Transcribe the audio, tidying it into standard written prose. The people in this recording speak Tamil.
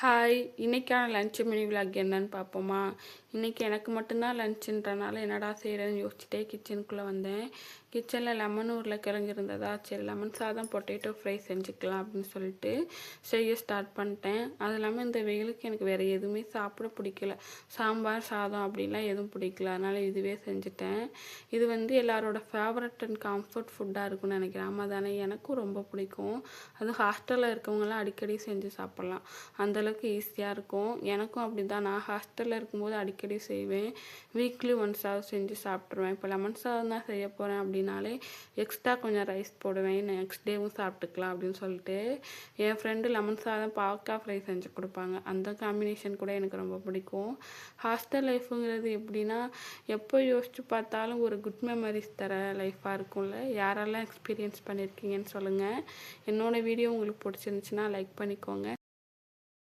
ஹாய்! இன்னைக்கான லன்ச் மெனு விளாக் என்னன்னு பார்ப்போமா? இன்னைக்கு எனக்கு மட்டும்தான் லன்ச்சுன்றனால என்னடா செய்கிறேன்னு யோசிச்சுட்டே கிச்சனுக்குள்ளே வந்தேன். கிச்சனில் லெமன் உருளைக்கிழங்கு இருந்ததா, சரி லெமன் சாதம் பொட்டேட்டோ ஃப்ரை செஞ்சுக்கலாம் அப்படின்னு சொல்லிட்டு செய்ய ஸ்டார்ட் பண்ணிட்டேன். அது இல்லாமல் இந்த வெயிலுக்கு எனக்கு வேறு எதுவுமே சாப்பிட பிடிக்கல. சாம்பார் சாதம் அப்படின்லாம் எதுவும் பிடிக்கல. அதனால் இதுவே செஞ்சுட்டேன். இது எல்லாரோட ஃபேவரட் அண்ட் கம்ஃபர்ட் ஃபுட்டாக இருக்கும்னு நினைக்கிறேன். ஆமாம் தானே? எனக்கும் ரொம்ப பிடிக்கும். அதுவும் ஹாஸ்டலில் இருக்கவங்களாம் அடிக்கடி செஞ்சு சாப்பிட்லாம். அந்தளவுக்கு ஈஸியாக இருக்கும். எனக்கும் அப்படி தான். நான் ஹாஸ்டலில் இருக்கும்போது அடிக்கடி செய்வேன். வீக்லி ஒன்ஸாவது செஞ்சு சாப்பிட்ருவேன். இப்போ லெமன் சாதம் தான் செய்ய போகிறேன் அப்படின்னாலே எக்ஸ்ட்ரா கொஞ்சம் ரைஸ் போடுவேன். நெக்ஸ்ட் டேவும் சாப்பிட்டுக்கலாம் அப்படின்னு சொல்லிட்டு. என் ஃப்ரெண்டு லெமன் சாதம் பாவக்காய் ஃப்ரை செஞ்சு கொடுப்பாங்க. அந்த காம்பினேஷன் கூட எனக்கு ரொம்ப பிடிக்கும். ஹாஸ்டல் லைஃபுங்கிறது எப்படின்னா, எப்போ யோசித்து பார்த்தாலும் ஒரு குட் மெமரிஸ் தர லைஃப்பாக இருக்கும்ல. யாரெல்லாம் எக்ஸ்பீரியன்ஸ் பண்ணியிருக்கீங்கன்னு சொல்லுங்கள். என்னோடய வீடியோ உங்களுக்கு பிடிச்சிருந்துச்சுன்னா லைக் பண்ணிக்கோங்க.